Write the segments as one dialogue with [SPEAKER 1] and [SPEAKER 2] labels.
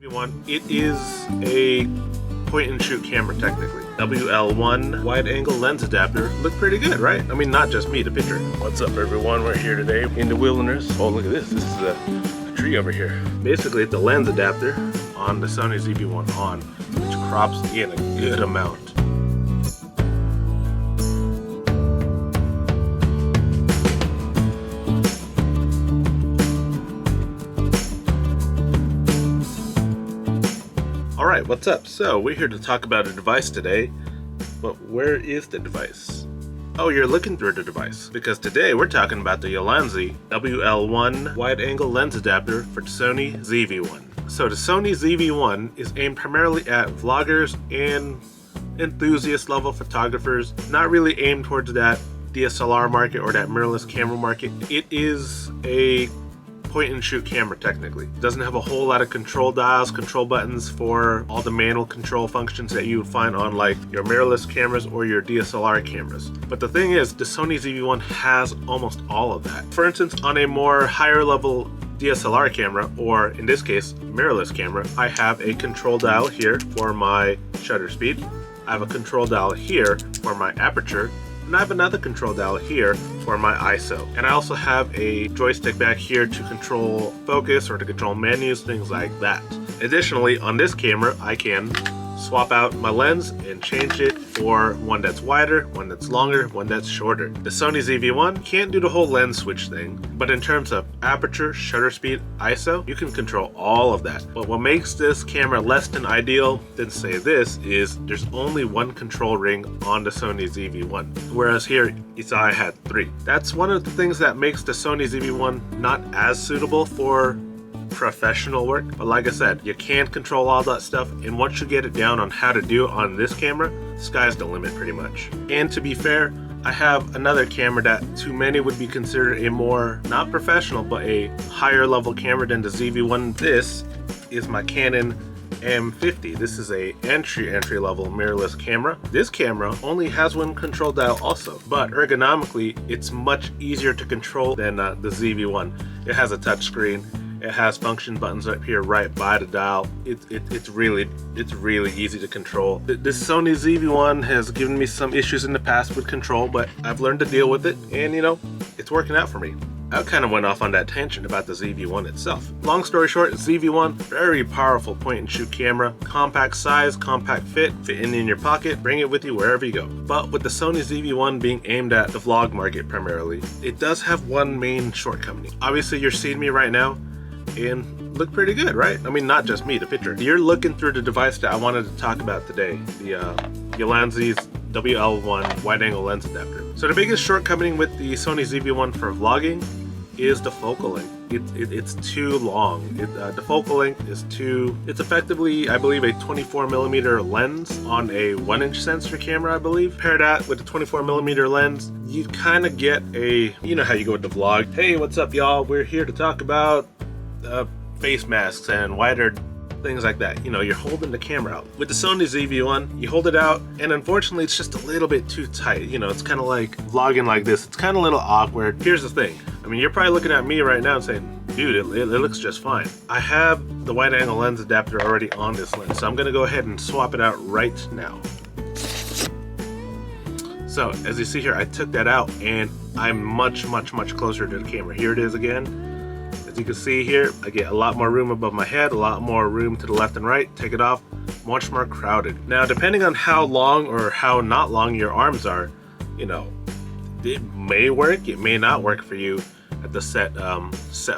[SPEAKER 1] ZV-1, it is a point and shoot camera technically. WL-1 wide angle lens adapter look pretty good, right? I mean, not just me, the picture. What's up everyone, we're here today in the wilderness. Oh, look at this, this is a tree over here. Basically it's a lens adapter on the Sony ZV-1, which crops in a good amount. Alright, what's up? So, we're here to talk about a device today, but where is the device? Oh, you're looking through the device, because today we're talking about the Ulanzi WL-1 wide-angle lens adapter for the Sony ZV-1. So the Sony ZV-1 is aimed primarily at vloggers and enthusiast-level photographers, not really aimed towards that DSLR market or that mirrorless camera market. It is a point and shoot camera technically. It doesn't have a whole lot of control dials, control buttons for all the manual control functions that you would find on like your mirrorless cameras or your DSLR cameras. But the thing is, the Sony ZV-1 has almost all of that. For instance, on a more higher level DSLR camera, or in this case, mirrorless camera, I have a control dial here for my shutter speed. I have a control dial here for my aperture, and I have another control dial here for my ISO. And I also have a joystick back here to control focus or to control menus, things like that. Additionally, on this camera, I can swap out my lens and change it for one that's wider, one that's longer, one that's shorter. The Sony ZV-1 can't do the whole lens switch thing, but in terms of aperture, shutter speed, ISO, you can control all of that. But what makes this camera less than ideal than say this is there's only one control ring on the Sony ZV-1, whereas here you saw I had 3. That's one of the things that makes the Sony ZV-1 not as suitable for professional work, but like I said, you can't control all that stuff, and once you get it down on how to do it on this camera, sky's the limit pretty much. And to be fair, I have another camera that to many would be considered a more, not professional, but a higher level camera than the ZV-1. This is my Canon M50. This is a entry level mirrorless camera. This camera only has one control dial also, but ergonomically it's much easier to control than the ZV-1. It has a touch screen. It has function buttons up here right by the dial. It's really easy to control. This Sony ZV-1 has given me some issues in the past with control, but I've learned to deal with it, and you know, it's working out for me. I kind of went off on that tangent about the ZV-1 itself. Long story short, ZV-1, very powerful point and shoot camera, compact size, compact fit in your pocket, bring it with you wherever you go. But with the Sony ZV-1 being aimed at the vlog market primarily, it does have one main shortcoming. Obviously you're seeing me right now, and look pretty good, right? I mean, not just me, the picture. You're looking through the device that I wanted to talk about today, the Ulanzi's WL-1 wide-angle lens adapter. So the biggest shortcoming with the Sony ZV-1 for vlogging is the focal length. It's too long. The focal length is too, it's effectively, I believe, a 24mm lens on a 1-inch sensor camera, I believe. Pair that with a 24mm lens, you kind of get a, you know how you go with the vlog. Hey, what's up y'all? We're here to talk about face masks and wider things like that. You know, you're holding the camera out. With the Sony ZV-1, you hold it out, and unfortunately it's just a little bit too tight. You know, it's kind of like vlogging like this. It's kind of a little awkward. Here's the thing. I mean, you're probably looking at me right now and saying, dude, it looks just fine. I have the wide angle lens adapter already on this lens, so I'm gonna go ahead and swap it out right now. So as you see here, I took that out and I'm much closer to the camera. Here it is again. As you can see here, I get a lot more room above my head, a lot more room to the left and right. Take it off, much more crowded. Now, depending on how long or how not long your arms are, you know, it may work, it may not work for you at the set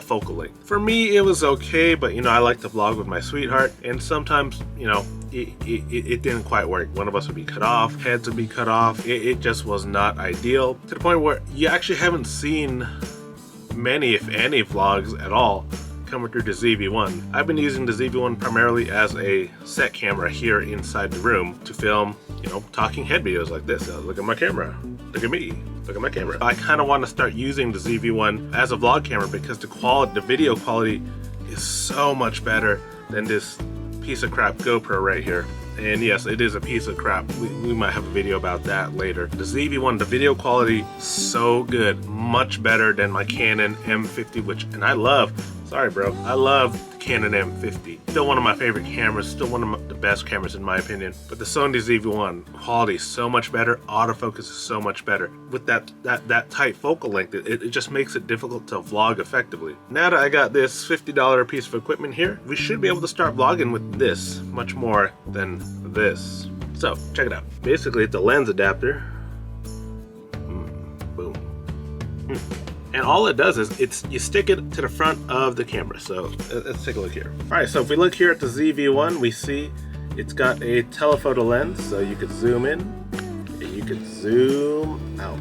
[SPEAKER 1] focal length. For me, it was okay, but you know, I like to vlog with my sweetheart, and sometimes, you know, it didn't quite work. One of us would be cut off, heads would be cut off. It just was not ideal, to the point where you actually haven't seen many, if any, vlogs at all coming through the ZV-1. I've been using the ZV-1 primarily as a set camera here inside the room to film, you know, talking head videos like this. Look at my camera, look at me, look at my camera. I kind of want to start using the ZV-1 as a vlog camera because the video quality is so much better than this piece of crap GoPro right here. And yes, it is a piece of crap. We might have a video about that later. The ZV-1, the video quality, so good. Much better than my Canon M50, and I love, sorry bro, I love Canon M50. Still one of my favorite cameras, still one of the best cameras in my opinion. But the Sony ZV-1 quality is so much better, autofocus is so much better. With that tight focal length, it just makes it difficult to vlog effectively. Now that I got this $50 piece of equipment here, we should be able to start vlogging with this much more than this. So check it out. Basically it's a lens adapter. Boom. And all it does is you stick it to the front of the camera. So let's take a look here. All right, so if we look here at the ZV-1, we see it's got a telephoto lens, so you could zoom in and you could zoom out.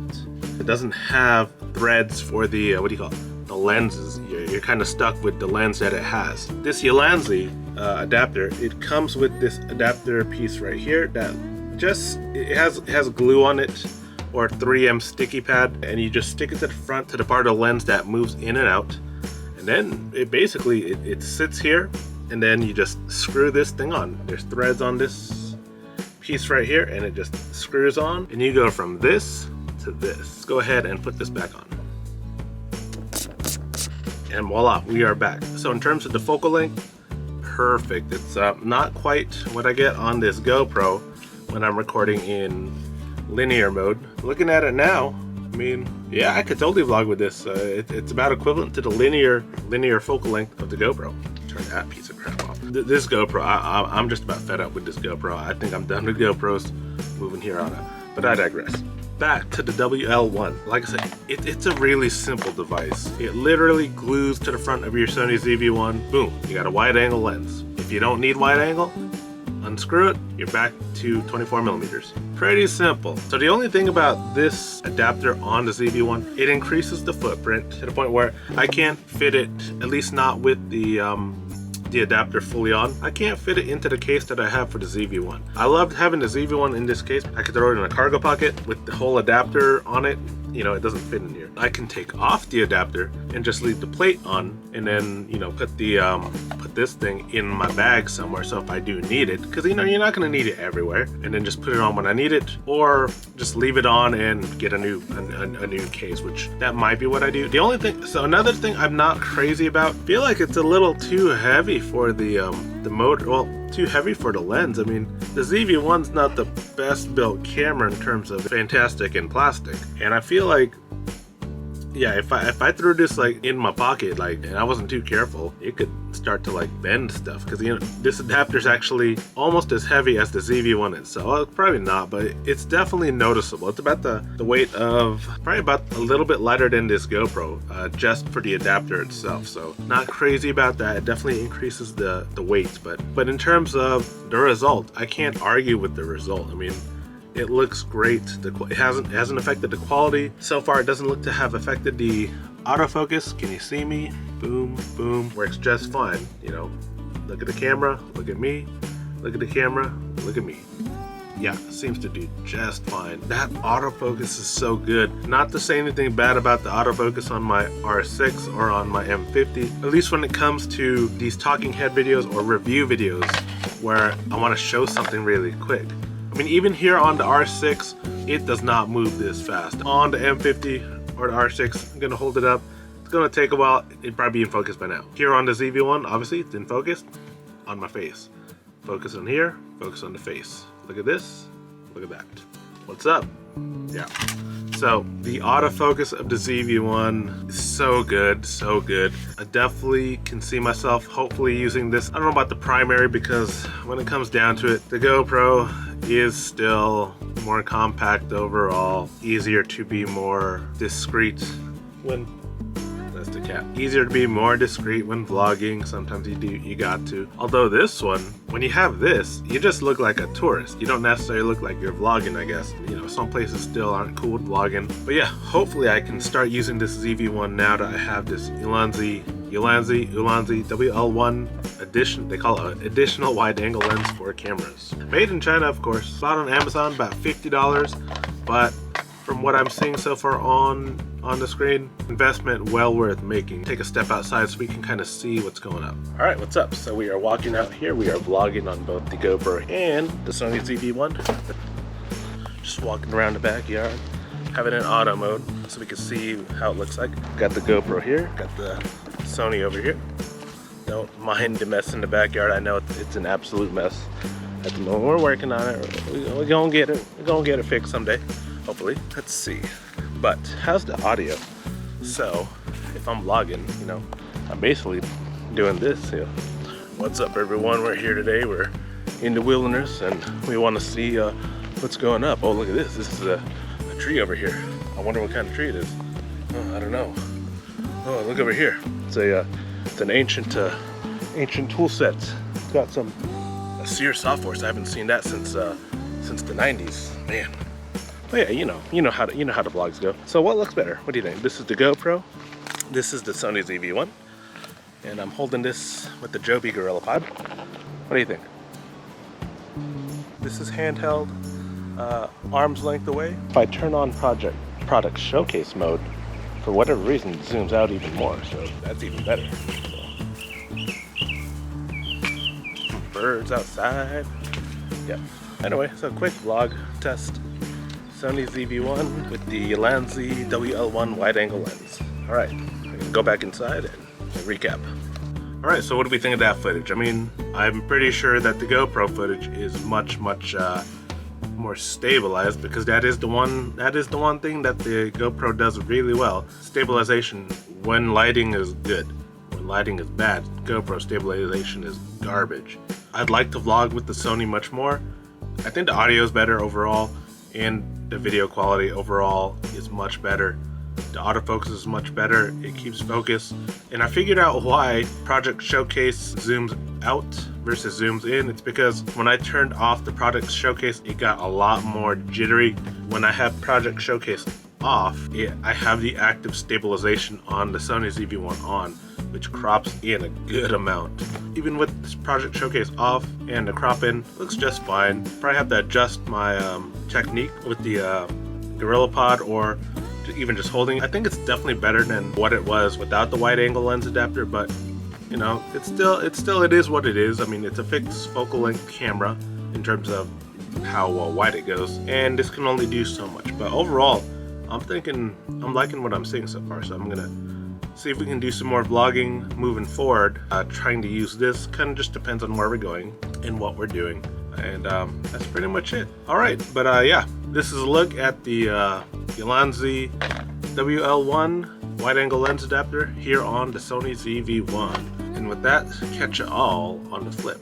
[SPEAKER 1] It doesn't have threads for the what do you call it? The lenses. You're kind of stuck with the lens that it has. This Ulanzi adapter, it comes with this adapter piece right here that it has glue on it, or 3M sticky pad, and you just stick it to the front to the part of the lens that moves in and out, and then it sits here, and then you just screw this thing on. There's threads on this piece right here, and it just screws on, and you go from this to this. Let's go ahead and put this back on, and voila, we are back. So in terms of the focal length, perfect. It's not quite what I get on this GoPro when I'm recording in linear mode. Looking at it now, I mean, yeah, I could totally vlog with this. It's about equivalent to the linear focal length of the GoPro. Turn that piece of crap off. This GoPro, I'm just about fed up with this GoPro. I think I'm done with GoPros, moving here on out. But I digress. Back to the WL-1. Like I said, it's a really simple device. It literally glues to the front of your Sony ZV-1. Boom, you got a wide angle lens. If you don't need wide angle, unscrew it, you're back to 24 millimeters. Pretty simple. So the only thing about this adapter on the ZV-1, it increases the footprint to the point where I can't fit it, at least not with the adapter fully on. I can't fit it into the case that I have for the ZV-1. I loved having the ZV-1 in this case. I could throw it in a cargo pocket with the whole adapter on it. You know, it doesn't fit in here. I can take off the adapter and just leave the plate on, and then, you know, put this thing in my bag somewhere, so if I do need it, because, you know, you're not going to need it everywhere, and then just put it on when I need it, or just leave it on and get a new case, which that might be what I do. The only thing, so another thing I'm not crazy about, I feel like it's a little too heavy for the motor, well, too heavy for the lens. I mean, the ZV-1's not the best built camera in terms of fantastic and plastic, and I feel like, yeah, if I threw this like in my pocket, like, and I wasn't too careful, it could start to like bend stuff, because, you know, this adapter's actually almost as heavy as the ZV-1 itself. Well, probably not, but it's definitely noticeable. It's about the weight of, probably about a little bit lighter than this GoPro, just for the adapter itself. So not crazy about that. It definitely increases the weight, but in terms of the result, I can't argue with the result. I mean, it looks great. It hasn't affected the quality. So far, it doesn't look to have affected the autofocus. Can you see me? Boom, boom. Works just fine, you know. Look at the camera, look at me. Look at the camera, look at me. Yeah, seems to do just fine. That autofocus is so good. Not to say anything bad about the autofocus on my R6 or on my M50, at least when it comes to these talking head videos or review videos where I want to show something really quick. I mean, even here on the R6, it does not move this fast. On the M50 or the R6, I'm gonna hold it up. It's gonna take a while. It'd probably be in focus by now. Here on the ZV-1, obviously, it's in focus on my face. Focus on here, focus on the face. Look at this, look at that. What's up? Yeah. So the autofocus of the ZV-1 is so good, so good. I definitely can see myself hopefully using this. I don't know about the primary, because when it comes down to it, the GoPro is still more compact overall, easier to be more discreet when, that's the cat, easier to be more discreet when vlogging. Sometimes you got to. Although this one, when you have this, you just look like a tourist. You don't necessarily look like you're vlogging, I guess. You know, some places still aren't cool with vlogging. But yeah, hopefully I can start using this ZV-1 now that I have this Ulanzi WL-1 edition. They call it an additional wide angle lens for cameras. Made in China, of course. Bought on Amazon, about $50, but from what I'm seeing so far on the screen, investment well worth making. Take a step outside so we can kind of see what's going on. All right, what's up? So we are walking out here. We are vlogging on both the GoPro and the Sony ZV-1. Just walking around the backyard, having it in auto mode so we can see how it looks like. Got the GoPro here, got the Sony over here. Don't mind the mess in the backyard. I know it's an absolute mess at the moment. We're working on it. We're gonna get it. We're gonna get it fixed someday, hopefully. Let's see. But how's the audio? So if I'm vlogging, you know, I'm basically doing this. You know, what's up, everyone? We're here today. We're in the wilderness, and we want to see what's going up. Oh, look at this. This is a tree over here. I wonder what kind of tree it is. Oh, I don't know. Oh, look over here. It's an ancient tool set. It's got some Sears software. I haven't seen that since the 90s. Man. But yeah, you know how the vlogs go. So what looks better? What do you think? This is the GoPro. This is the Sony ZV-1, and I'm holding this with the Joby GorillaPod. What do you think? This is handheld, arm's length away. If I turn on product showcase mode, for whatever reason, it zooms out even more, so that's even better. So. Birds outside. Yeah. Anyway, so quick vlog test. Sony ZV-1 with the Ulanzi WL-1 wide-angle lens. All right, I'm gonna go back inside and recap. All right, so what do we think of that footage? I mean, I'm pretty sure that the GoPro footage is much more stabilized, because that is the one thing that the GoPro does really well. Stabilization when lighting is good. When lighting is bad, GoPro stabilization is garbage. I'd like to vlog with the Sony much more. I think the audio is better overall, and the video quality overall is much better. The autofocus is much better. It keeps focus. And I figured out why Project Showcase zooms out versus zooms in. It's because when I turned off the Project Showcase, it got a lot more jittery. When I have Project Showcase off, I have the active stabilization on the Sony ZV-1 on, which crops in a good amount. Even with this Project Showcase off and the crop in, looks just fine. Probably have to adjust my technique with the GorillaPod, or even just holding. I think it's definitely better than what it was without the wide angle lens adapter, but you know, it is what it is. I mean, it's a fixed focal length camera in terms of how wide it goes, and this can only do so much. But overall, I'm liking what I'm seeing so far, so I'm gonna see if we can do some more vlogging moving forward. Trying to use this kind of just depends on where we're going and what we're doing, and that's pretty much it. All right, but yeah, this is a look at the Ulanzi WL-1 wide-angle lens adapter here on the Sony ZV-1. And with that, catch you all on the flip.